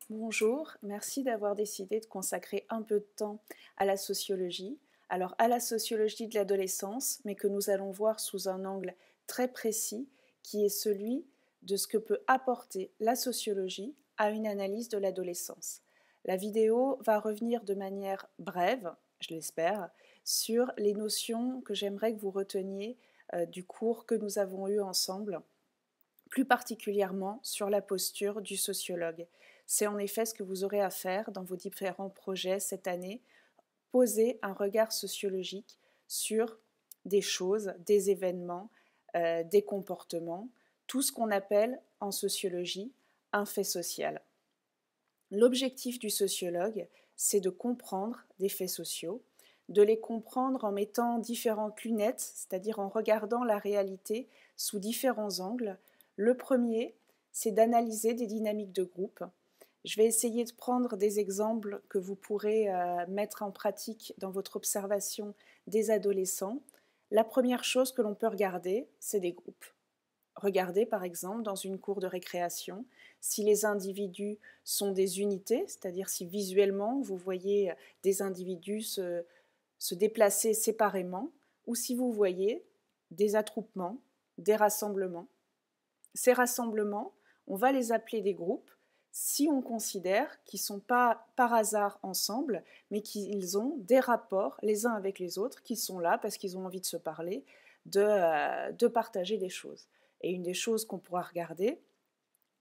Bonjour, merci d'avoir décidé de consacrer un peu de temps à la sociologie. Alors à la sociologie de l'adolescence, mais que nous allons voir sous un angle très précis, qui est celui de ce que peut apporter la sociologie à une analyse de l'adolescence. La vidéo va revenir de manière brève, je l'espère, sur les notions que j'aimerais que vous reteniez du cours que nous avons eu ensemble, plus particulièrement sur la posture du sociologue. C'est en effet ce que vous aurez à faire dans vos différents projets cette année, poser un regard sociologique sur des choses, des événements, des comportements, tout ce qu'on appelle en sociologie un fait social. L'objectif du sociologue, c'est de comprendre des faits sociaux, de les comprendre en mettant différentes lunettes, c'est-à-dire en regardant la réalité sous différents angles. Le premier, c'est d'analyser des dynamiques de groupe. Je vais essayer de prendre des exemples que vous pourrez mettre en pratique dans votre observation des adolescents. La première chose que l'on peut regarder, c'est des groupes. Regardez par exemple dans une cour de récréation si les individus sont des unités, c'est-à-dire si visuellement vous voyez des individus se déplacer séparément, ou si vous voyez des attroupements, des rassemblements. Ces rassemblements, on va les appeler des groupes si on considère qu'ils ne sont pas par hasard ensemble, mais qu'ils ont des rapports les uns avec les autres, qu'ils sont là parce qu'ils ont envie de se parler, de partager des choses. Et une des choses qu'on pourra regarder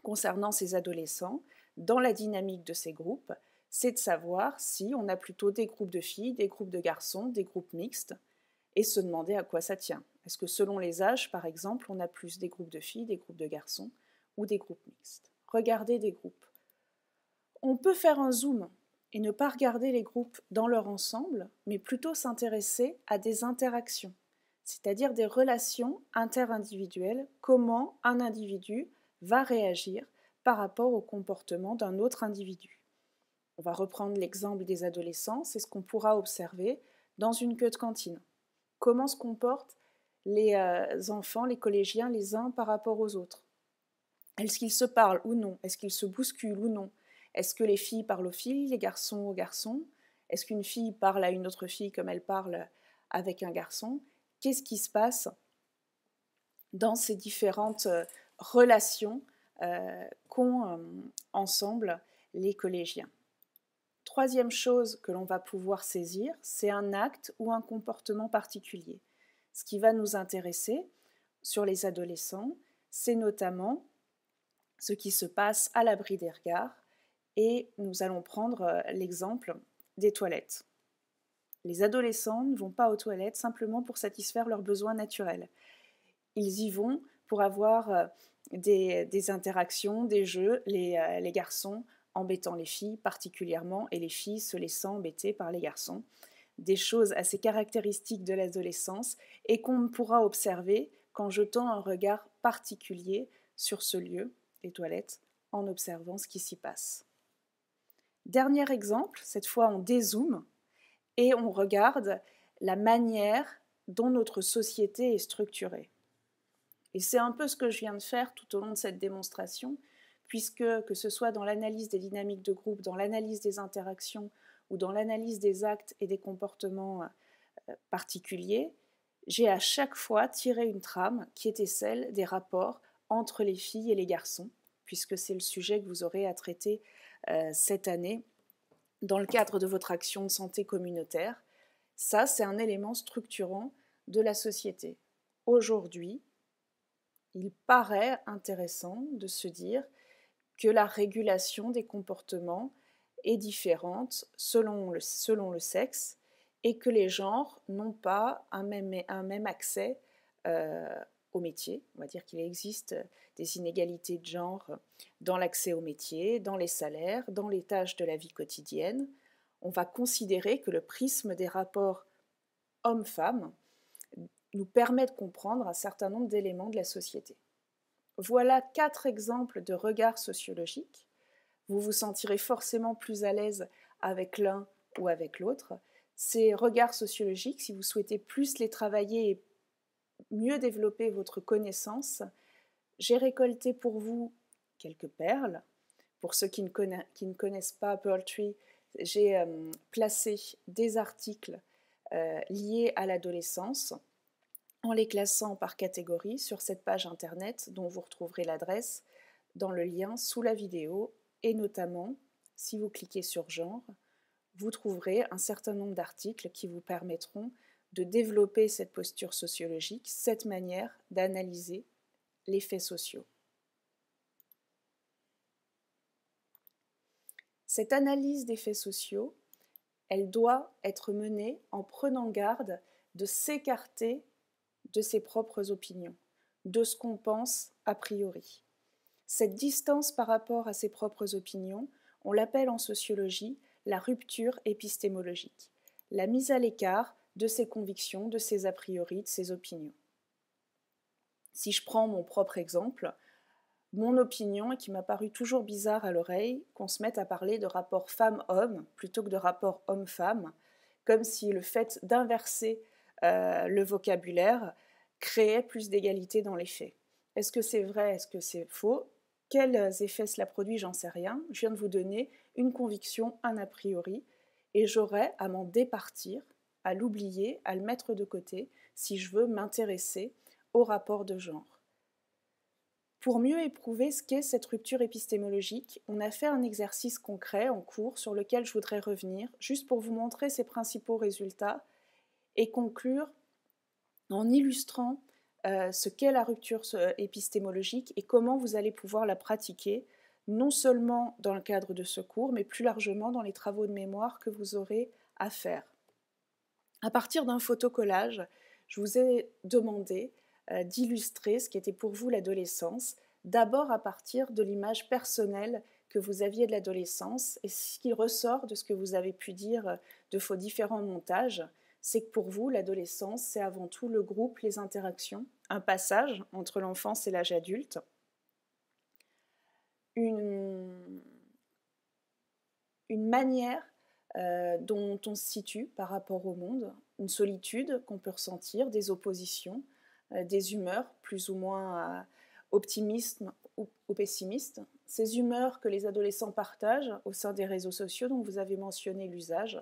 concernant ces adolescents, dans la dynamique de ces groupes, c'est de savoir si on a plutôt des groupes de filles, des groupes de garçons, des groupes mixtes, et se demander à quoi ça tient. Est-ce que selon les âges, par exemple, on a plus des groupes de filles, des groupes de garçons ou des groupes mixtes? Regardez des groupes. On peut faire un zoom et ne pas regarder les groupes dans leur ensemble, mais plutôt s'intéresser à des interactions, c'est-à-dire des relations interindividuelles, comment un individu va réagir par rapport au comportement d'un autre individu. On va reprendre l'exemple des adolescents, c'est ce qu'on pourra observer dans une queue de cantine. Comment se comportent les enfants, les collégiens, les uns par rapport aux autres? Est-ce qu'ils se parlent ou non? Est-ce qu'ils se bousculent ou non? Est-ce que les filles parlent aux filles, les garçons aux garçons? Est-ce qu'une fille parle à une autre fille comme elle parle avec un garçon? Qu'est-ce qui se passe dans ces différentes relations qu'ont ensemble les collégiens? Troisième chose que l'on va pouvoir saisir, c'est un acte ou un comportement particulier. Ce qui va nous intéresser sur les adolescents, c'est notamment ce qui se passe à l'abri des regards, et nous allons prendre l'exemple des toilettes. Les adolescents ne vont pas aux toilettes simplement pour satisfaire leurs besoins naturels. Ils y vont pour avoir des interactions, des jeux, les garçons embêtant les filles particulièrement et les filles se laissant embêter par les garçons. Des choses assez caractéristiques de l'adolescence et qu'on pourra observer qu'en jetant un regard particulier sur ce lieu, les toilettes, en observant ce qui s'y passe. Dernier exemple, cette fois on dézoome et on regarde la manière dont notre société est structurée. Et c'est un peu ce que je viens de faire tout au long de cette démonstration, puisque que ce soit dans l'analyse des dynamiques de groupe, dans l'analyse des interactions ou dans l'analyse des actes et des comportements particuliers, j'ai à chaque fois tiré une trame qui était celle des rapports entre les filles et les garçons, puisque c'est le sujet que vous aurez à traiter cette année dans le cadre de votre action de santé communautaire. Ça, c'est un élément structurant de la société. Aujourd'hui, il paraît intéressant de se dire que la régulation des comportements est différente selon le sexe et que les genres n'ont pas un même accès au métier. On va dire qu'il existe des inégalités de genre dans l'accès au métier, dans les salaires, dans les tâches de la vie quotidienne. On va considérer que le prisme des rapports hommes-femmes nous permet de comprendre un certain nombre d'éléments de la société. Voilà 4 exemples de regards sociologiques. Vous vous sentirez forcément plus à l'aise avec l'un ou avec l'autre. Ces regards sociologiques, si vous souhaitez plus les travailler et mieux développer votre connaissance, j'ai récolté pour vous quelques perles Pour ceux qui ne connaissent pas Pearl Tree, j'ai placé des articles liés à l'adolescence en les classant par catégorie sur cette page internet dont vous retrouverez l'adresse dans le lien sous la vidéo, et notamment, si vous cliquez sur genre, vous trouverez un certain nombre d'articles qui vous permettront de développer cette posture sociologique, cette manière d'analyser les faits sociaux. Cette analyse des faits sociaux, elle doit être menée en prenant garde de s'écarter de ses propres opinions, de ce qu'on pense a priori. Cette distance par rapport à ses propres opinions, on l'appelle en sociologie la rupture épistémologique, la mise à l'écart de ses convictions, de ses a priori, de ses opinions. Si je prends mon propre exemple, mon opinion est qu'il m'a paru toujours bizarre à l'oreille qu'on se mette à parler de rapport femme-homme plutôt que de rapport homme-femme, comme si le fait d'inverser le vocabulaire créait plus d'égalité dans les faits. Est-ce que c'est vrai? Est-ce que c'est faux? Quels effets cela produit? J'en sais rien. Je viens de vous donner une conviction, un a priori, et j'aurai à m'en départir, à l'oublier, à le mettre de côté, si je veux m'intéresser au rapport de genre. Pour mieux éprouver ce qu'est cette rupture épistémologique, on a fait un exercice concret en cours sur lequel je voudrais revenir, juste pour vous montrer ses principaux résultats et conclure en illustrant ce qu'est la rupture épistémologique et comment vous allez pouvoir la pratiquer, non seulement dans le cadre de ce cours, mais plus largement dans les travaux de mémoire que vous aurez à faire. À partir d'un photocollage, je vous ai demandé d'illustrer ce qui était pour vous l'adolescence, d'abord à partir de l'image personnelle que vous aviez de l'adolescence, et ce qui ressort de ce que vous avez pu dire de vos différents montages, c'est que pour vous, l'adolescence, c'est avant tout le groupe, les interactions, un passage entre l'enfance et l'âge adulte, une manière dont on se situe par rapport au monde, une solitude qu'on peut ressentir, des oppositions, des humeurs plus ou moins optimistes ou pessimistes, ces humeurs que les adolescents partagent au sein des réseaux sociaux dont vous avez mentionné l'usage,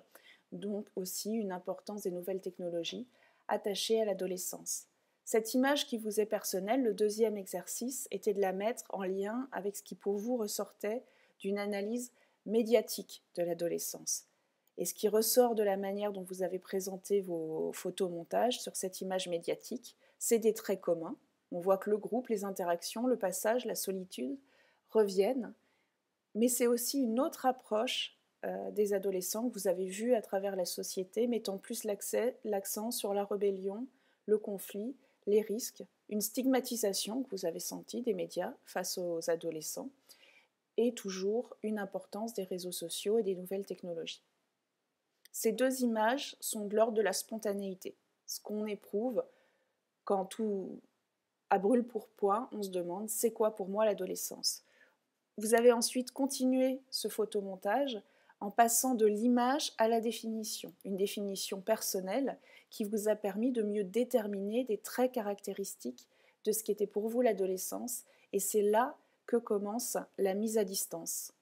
donc aussi une importance des nouvelles technologies attachées à l'adolescence. Cette image qui vous est personnelle, le deuxième exercice, était de la mettre en lien avec ce qui pour vous ressortait d'une analyse médiatique de l'adolescence. Et ce qui ressort de la manière dont vous avez présenté vos photomontages sur cette image médiatique, c'est des traits communs. On voit que le groupe, les interactions, le passage, la solitude reviennent, mais c'est aussi une autre approche des adolescents que vous avez vue à travers la société, mettant plus l'accent sur la rébellion, le conflit, les risques, une stigmatisation que vous avez sentie des médias face aux adolescents, et toujours une importance des réseaux sociaux et des nouvelles technologies. Ces deux images sont de l'ordre de la spontanéité. Ce qu'on éprouve quand tout à brûle-pourpoint, on se demande c'est quoi pour moi l'adolescence. Vous avez ensuite continué ce photomontage en passant de l'image à la définition, une définition personnelle qui vous a permis de mieux déterminer des traits caractéristiques de ce qu'était pour vous l'adolescence, et c'est là que commence la mise à distance.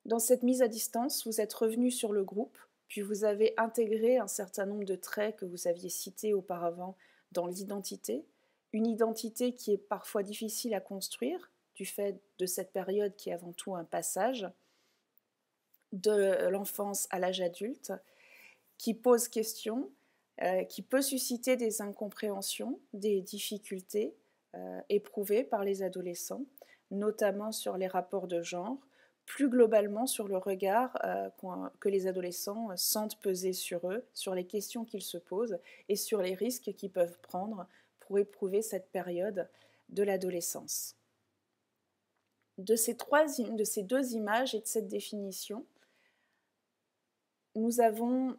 Dans cette mise à distance, vous êtes revenu sur le groupe, puis vous avez intégré un certain nombre de traits que vous aviez cités auparavant dans l'identité, une identité qui est parfois difficile à construire du fait de cette période qui est avant tout un passage de l'enfance à l'âge adulte, qui pose question, qui peut susciter des incompréhensions, des difficultés éprouvées par les adolescents, notamment sur les rapports de genre, plus globalement sur le regard que les adolescents sentent peser sur eux, sur les questions qu'ils se posent et sur les risques qu'ils peuvent prendre pour éprouver cette période de l'adolescence. De ces deux images et de cette définition, nous avons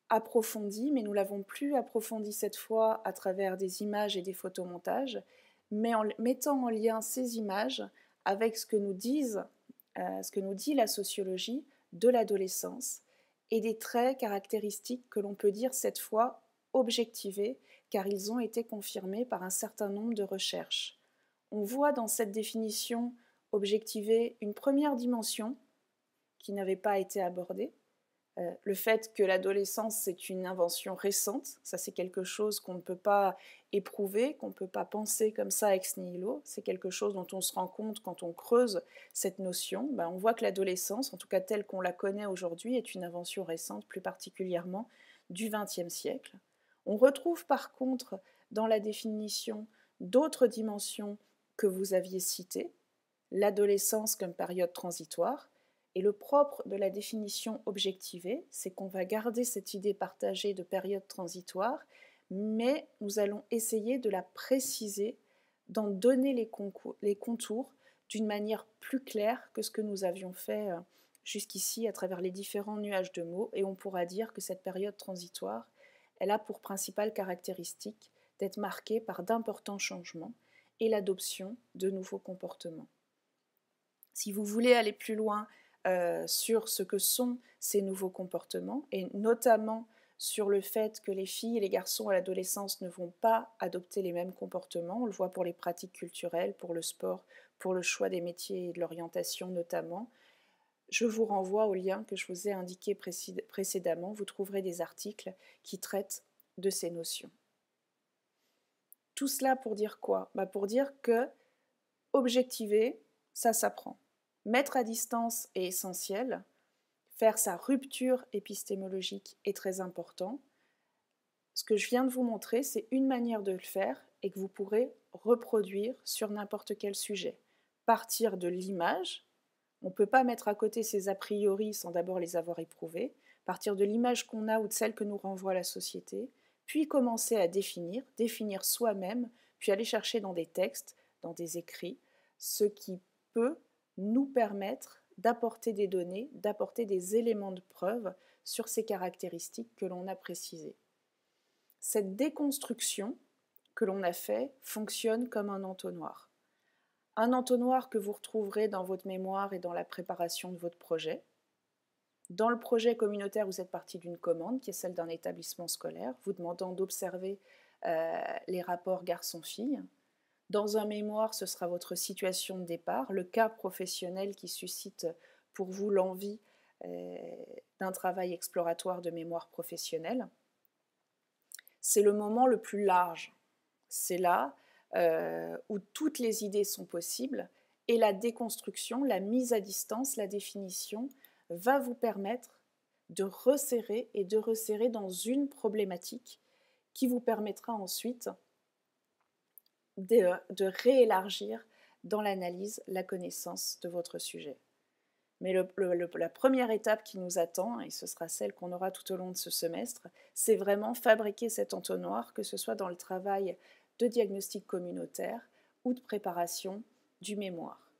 approfondi, mais nous l'avons plus approfondi cette fois à travers des images et des photomontages, mais en mettant en lien ces images avec ce que nous dit la sociologie de l'adolescence et des traits caractéristiques que l'on peut dire cette fois objectivés, car ils ont été confirmés par un certain nombre de recherches. On voit dans cette définition objectiver une première dimension qui n'avait pas été abordée. Le fait que l'adolescence, c'est une invention récente, ça c'est quelque chose qu'on ne peut pas éprouver, qu'on ne peut pas penser comme ça ex nihilo, c'est quelque chose dont on se rend compte quand on creuse cette notion. On voit que l'adolescence, en tout cas telle qu'on la connaît aujourd'hui, est une invention récente, plus particulièrement du XXe siècle. On retrouve par contre dans la définition d'autres dimensions que vous aviez citées, l'adolescence comme période transitoire. Et le propre de la définition objectivée, c'est qu'on va garder cette idée partagée de période transitoire, mais nous allons essayer de la préciser, d'en donner les contours d'une manière plus claire que ce que nous avions fait jusqu'ici à travers les différents nuages de mots, et on pourra dire que cette période transitoire, elle a pour principale caractéristique d'être marquée par d'importants changements et l'adoption de nouveaux comportements. Si vous voulez aller plus loin sur ce que sont ces nouveaux comportements, et notamment sur le fait que les filles et les garçons à l'adolescence ne vont pas adopter les mêmes comportements, on le voit pour les pratiques culturelles, pour le sport, pour le choix des métiers et de l'orientation notamment. Je vous renvoie au lien que je vous ai indiqué précédemment, vous trouverez des articles qui traitent de ces notions. Tout cela pour dire quoi ? Pour dire que objectiver, ça s'apprend. Mettre à distance est essentiel. Faire sa rupture épistémologique est très important. Ce que je viens de vous montrer, c'est une manière de le faire et que vous pourrez reproduire sur n'importe quel sujet. Partir de l'image, on ne peut pas mettre à côté ces a priori sans d'abord les avoir éprouvés, partir de l'image qu'on a ou de celle que nous renvoie la société, puis commencer à définir soi-même, puis aller chercher dans des textes, dans des écrits, ce qui peut nous permettre d'apporter des données, d'apporter des éléments de preuve sur ces caractéristiques que l'on a précisées. Cette déconstruction que l'on a fait fonctionne comme un entonnoir. Un entonnoir que vous retrouverez dans votre mémoire et dans la préparation de votre projet. Dans le projet communautaire, vous êtes parti d'une commande qui est celle d'un établissement scolaire, vous demandant d'observer les rapports garçon-fille. Dans un mémoire, ce sera votre situation de départ, le cas professionnel qui suscite pour vous l'envie d'un travail exploratoire de mémoire professionnelle. C'est le moment le plus large. C'est là où toutes les idées sont possibles et la déconstruction, la mise à distance, la définition va vous permettre de resserrer et de resserrer dans une problématique qui vous permettra ensuite de réélargir dans l'analyse la connaissance de votre sujet. Mais la première étape qui nous attend, et ce sera celle qu'on aura tout au long de ce semestre, c'est vraiment fabriquer cet entonnoir, que ce soit dans le travail de diagnostic communautaire ou de préparation du mémoire.